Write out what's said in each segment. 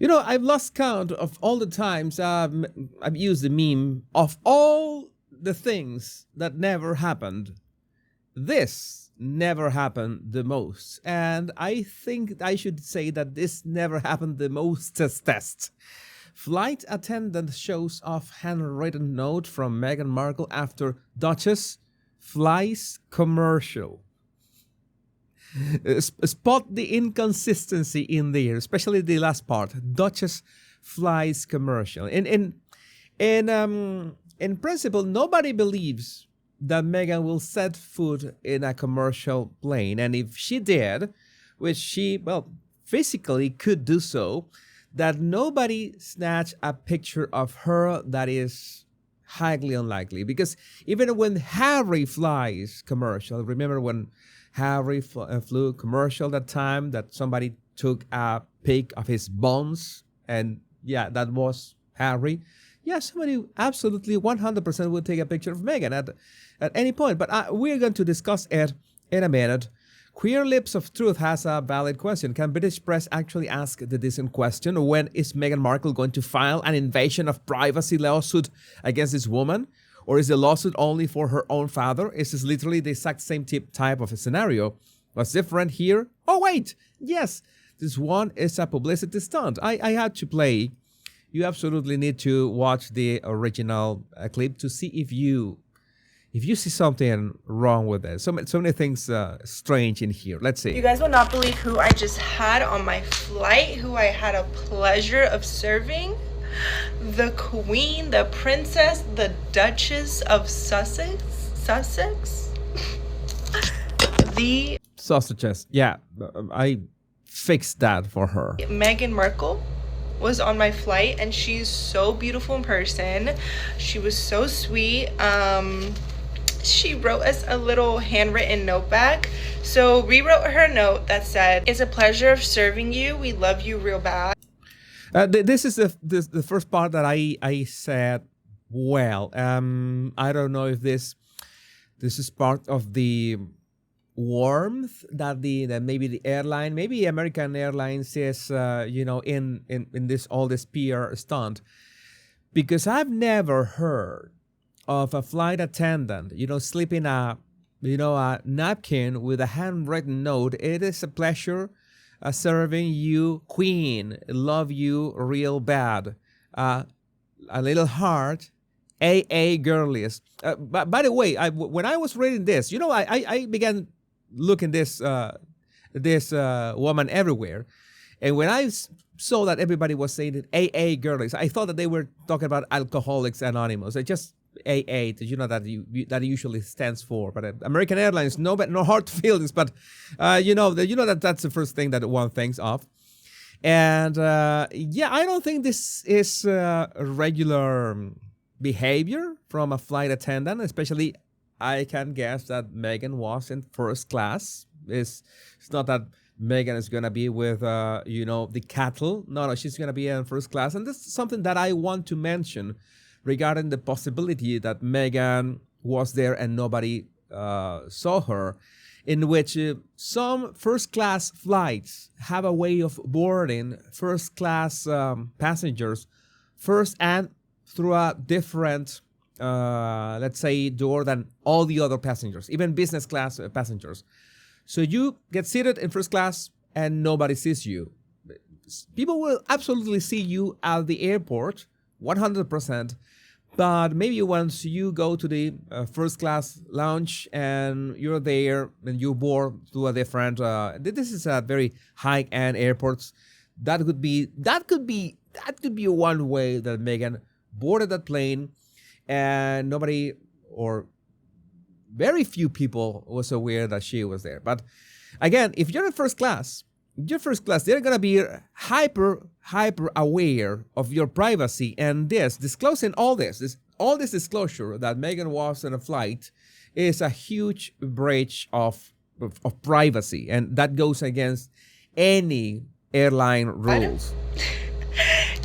I've lost count of all the times I've used the meme of all the things that never happened. This never happened the most. And I think I should say that this never happened the most test. Flight attendant shows off handwritten note from Meghan Markle after Duchess flies commercial. Spot the inconsistency in there, especially the last part. Duchess flies commercial. In principle, nobody believes that Meghan will set foot in a commercial plane, and if she did, which she physically could do so, that nobody snatch a picture of her. That is highly unlikely, because even when Harry flies commercial, remember when Harry flew commercial that time that somebody took a pic of his bones, and yeah, that was Harry. Yeah, somebody absolutely 100% would take a picture of Meghan at any point. But we're going to discuss it in a minute. Queer Lips of Truth has a valid question. Can British press actually ask the decent question? When is Meghan Markle going to file an invasion of privacy lawsuit against this woman? Or is the lawsuit only for her own father? Is this literally the exact same type of a scenario? What's different here? Oh, wait. Yes, this one is a publicity stunt. I had to play. You absolutely need to watch the original clip to see if you see something wrong with it. So many things strange in here. Let's see. You guys will not believe who I just had on my flight, who I had a pleasure of serving. The Queen, the Princess, the Duchess of Sussex. The sausages. Yeah, I fixed that for her. Meghan Markle was on my flight, and she's so beautiful in person. She was so sweet. She wrote us a little handwritten note back. So rewrote her note that said, "It's a pleasure of serving you. We love you real bad." This is the first part that I said. Well, I don't know if this is part of the warmth that maybe the airline, maybe American Airlines is in this all this PR stunt, because I've never heard of a flight attendant slipping a napkin with a handwritten note. "It is a pleasure serving you, Queen. Love you real bad. A little heart. AA girlies." But by the way, when I was reading this, I began looking this woman everywhere, and when I saw that everybody was saying it, AA girlies, I thought that they were talking about Alcoholics Anonymous. I just AA, that usually stands for. But American Airlines, no hard feelings, but that's the first thing that one thinks of. And I don't think this is regular behavior from a flight attendant, especially. I can guess that Meghan was in first class. It's not that Meghan is going to be with the cattle. No, she's going to be in first class. And this is something that I want to mention regarding the possibility that Meghan was there and nobody saw her, in which some first class flights have a way of boarding first class passengers first and through a different let's say door than all the other passengers, even business class passengers. So you get seated in first class and nobody sees you. People will absolutely see you at the airport, 100%. But maybe once you go to the first class lounge and you're there and you board to a different, this is a very high-end airports. That could be one way that Meghan boarded that plane, and nobody or very few people was aware that she was there. But again, if you're in first class, they're gonna be hyper aware of your privacy, and disclosing all this disclosure that Meghan was on a flight is a huge breach of privacy, and that goes against any airline rules.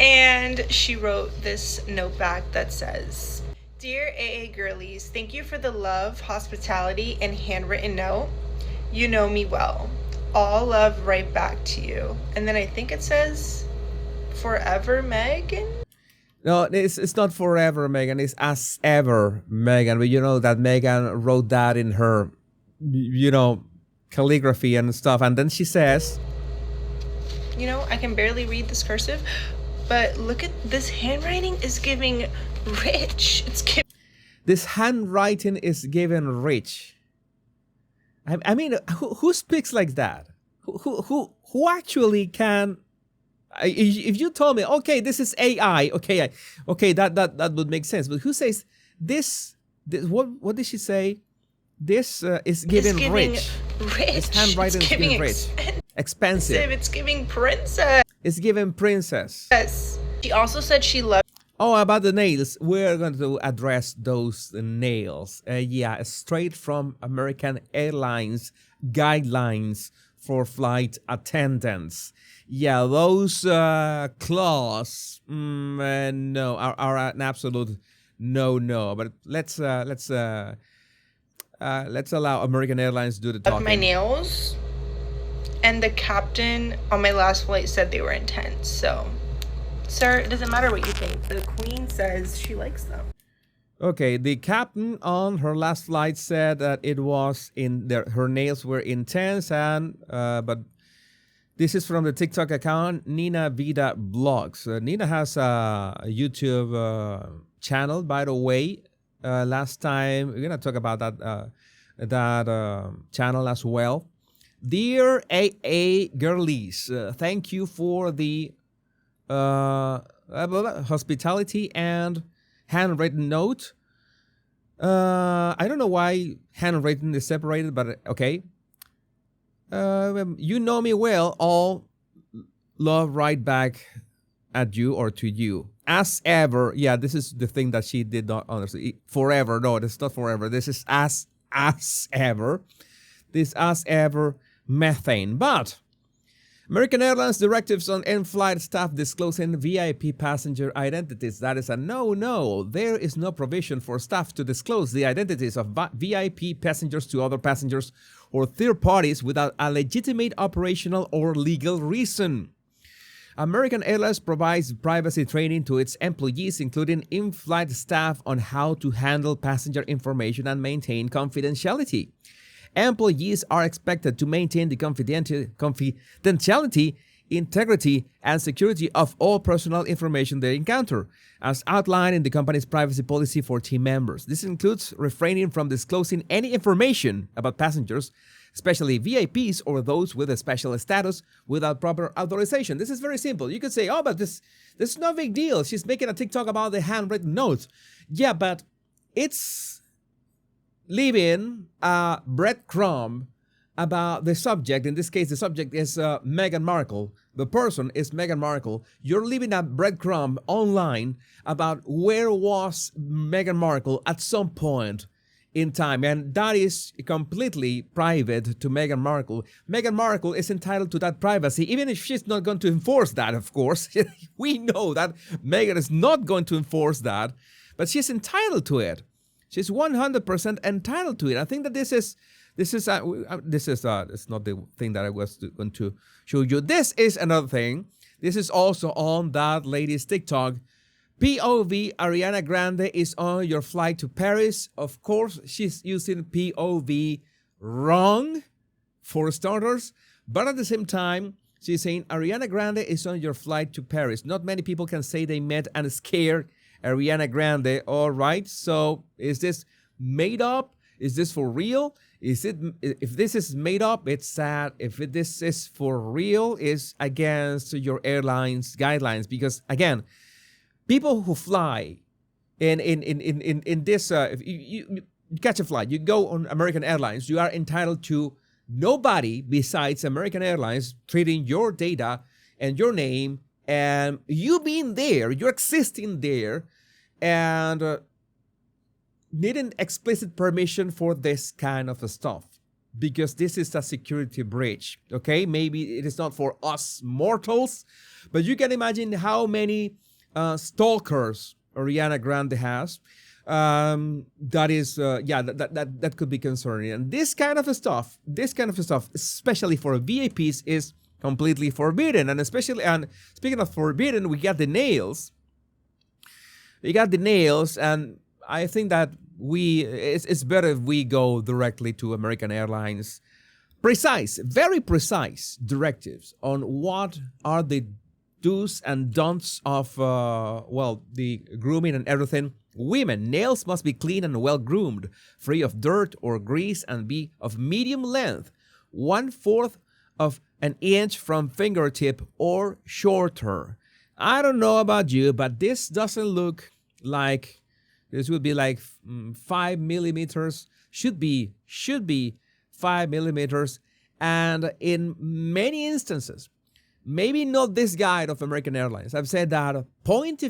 And she wrote this note back that says, "Dear AA girlies, thank you for the love, hospitality, and handwritten note. You know me well. All love right back to you." And then I think it says, forever, Megan? No, it's not forever, Meghan. It's as ever, Meghan. But you know that Meghan wrote that in her, calligraphy and stuff. And then she says, You know, I can barely read this cursive, but look at this handwriting is giving rich. It's giving. this handwriting is given rich. I mean, who speaks like that? Who actually can? If you told me, okay, this is AI, okay, that would make sense. But who says this? What did she say? This is given rich. This handwriting is given rich. Expensive. It's giving princess. It's given princess. Yes. She also said she loved. Oh, about the nails, we're going to address those nails. Yeah, straight from American Airlines guidelines for flight attendants. Yeah, those claws, no, are an absolute no. But let's allow American Airlines to do the talking. My nails, and the captain on my last flight said they were intense. So, sir, it doesn't matter what you think. The queen says she likes them. Okay, the captain on her last flight said that it was her nails were intense, and but this is from the TikTok account Nina Vida Blogs. Nina has a YouTube channel, by the way. Last time we're gonna talk about that channel as well. Dear AA girlies, thank you for the hospitality and handwritten note. I don't know why handwritten is separated, but okay. You know me well. All love right back at you or to you. As ever. Yeah, this is the thing that she did not understand. Forever. No, this is not forever. This is as ever. This as ever methane. But American Airlines directives on in-flight staff disclosing VIP passenger identities. That is a no. There is no provision for staff to disclose the identities of VIP passengers to other passengers or third parties without a legitimate operational or legal reason. American Airlines provides privacy training to its employees, including in-flight staff, on how to handle passenger information and maintain confidentiality. Employees are expected to maintain the confidentiality, integrity, and security of all personal information they encounter, as outlined in the company's privacy policy for team members. This includes refraining from disclosing any information about passengers, especially VIPs or those with a special status, without proper authorization. This is very simple. You could say, oh, but this is no big deal. She's making a TikTok about the handwritten notes. Yeah, but it's leaving a breadcrumb about the subject. In this case, the subject is Meghan Markle. The person is Meghan Markle. You're leaving a breadcrumb online about where was Meghan Markle at some point in time. And that is completely private to Meghan Markle. Meghan Markle is entitled to that privacy, even if she's not going to enforce that, of course. We know that Meghan is not going to enforce that, but she's entitled to it. She's 100% entitled to it. I think that this is it's not the thing that I was going to show you. This is another thing. This is also on that lady's TikTok. POV, Ariana Grande is on your flight to Paris. Of course, she's using POV wrong, for starters. But at the same time, she's saying Ariana Grande is on your flight to Paris. Not many people can say they met and scared Ariana Grande. All right, so is this made up? Is this for real? Is it? If this is made up, it's sad. If this is for real, it's against your airline's guidelines. Because again, people who fly in this, if you catch a flight, you go on American Airlines, you are entitled to nobody besides American Airlines treating your data and your name and you being there, you're existing there, and needing explicit permission for this kind of stuff, because this is a security breach. Okay, maybe it is not for us mortals, but you can imagine how many stalkers Ariana Grande has. That is that could be concerning. And this kind of stuff, especially for VIPs, is completely forbidden. And especially, and speaking of forbidden, we got the nails. We got the nails, and I think that it's better if we go directly to American Airlines. Very precise directives on what are the do's and don'ts of, the grooming and everything. Women, nails must be clean and well groomed, free of dirt or grease, and be of medium length, 1/4 of an inch from fingertip or shorter. I don't know about you, but this doesn't look like this would be like 5 millimeters. Should be 5 millimeters. And in many instances, maybe not this guide of American Airlines, I've said that pointy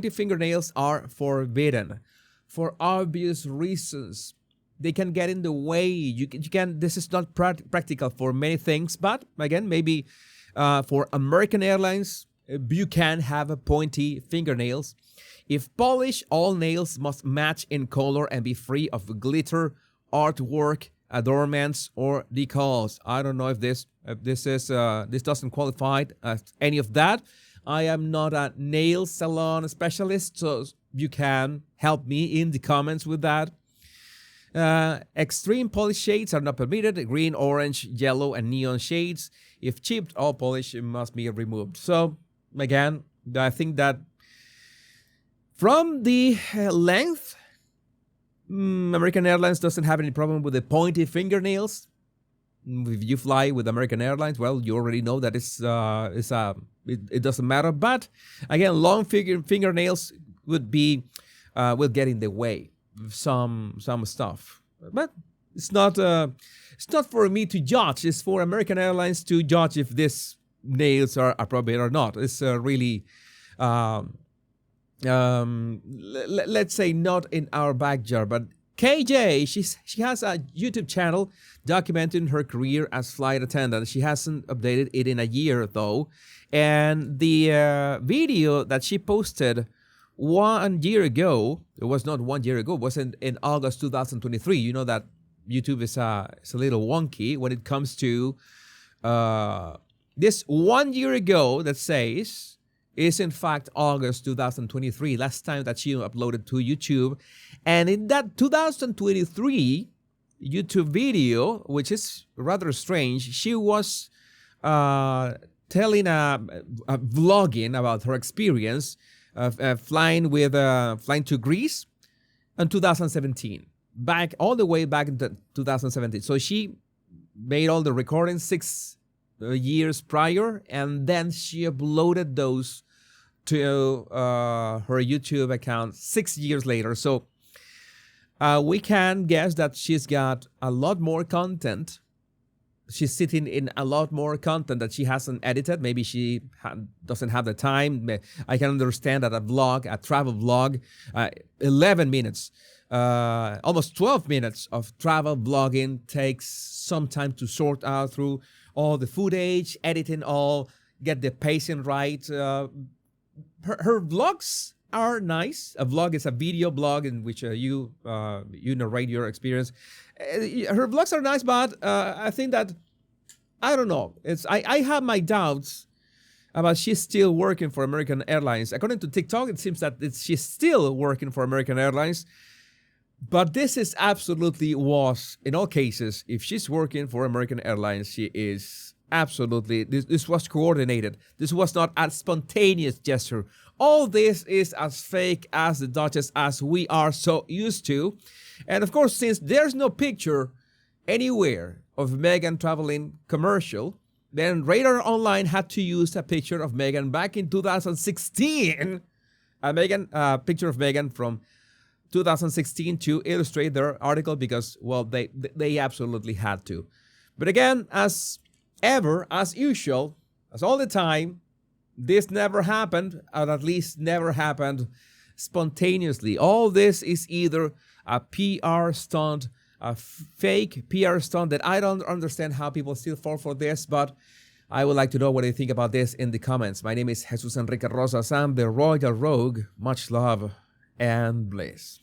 fingernails are forbidden for obvious reasons. They can get in the way. You can. This is not practical for many things, but again, maybe for American Airlines, you can have a pointy fingernails. If polished, all nails must match in color and be free of glitter, artwork, adornments, or decals. I don't know if this doesn't qualify as any of that. I am not a nail salon specialist, so you can help me in the comments with that. Extreme polish shades are not permitted. Green, orange, yellow, and neon shades. If chipped, all polish must be removed. So again, I think that from the length, American Airlines doesn't have any problem with the pointy fingernails. If you fly with American Airlines, well, you already know that it doesn't matter. But again, long fingernails will get in the way of some stuff. But it's not for me to judge. It's for American Airlines to judge if these nails are appropriate or not. It's really. Let's say not in our backyard, but KJ, she has a YouTube channel documenting her career as flight attendant. She hasn't updated it in a year though, and the video that she posted 1 year ago, it was not 1 year ago, it was in August 2023. You know that YouTube is a little wonky when it comes to this 1 year ago that says is in fact August 2023, last time that she uploaded to YouTube. And in that 2023 YouTube video, which is rather strange, she was vlogging about her experience of flying to Greece in 2017, all the way back in 2017. So she made all the recordings 6 years prior, and then she uploaded those to her YouTube account 6 years later. So we can guess that she's got a lot more content. She's sitting in a lot more content that she hasn't edited. Maybe she doesn't have the time. I can understand that a travel vlog, 11 minutes, almost 12 minutes of travel vlogging takes some time to sort out through all the footage, editing all, get the pacing right. Her vlogs are nice. A vlog is a video blog in which you narrate your experience. Her vlogs are nice, but I think that, I don't know. I have my doubts about she's still working for American Airlines. According to TikTok, it seems that she's still working for American Airlines. But this is absolutely was, in all cases, if she's working for American Airlines, she is absolutely, this was coordinated. This was not a spontaneous gesture. All this is as fake as the Duchess as we are so used to. And of course, since there's no picture anywhere of Meghan traveling commercial, then Radar Online had to use a picture of Meghan back in 2016. A picture of Meghan from 2016 to illustrate their article because, well, they absolutely had to. But again, as ever, as usual, as all the time, this never happened, or at least never happened spontaneously. All this is either a PR stunt, a fake PR stunt that I don't understand how people still fall for this, but I would like to know what you think about this in the comments. My name is Jesus Enrique Rosas. I'm the Royal Rogue. Much love and bliss.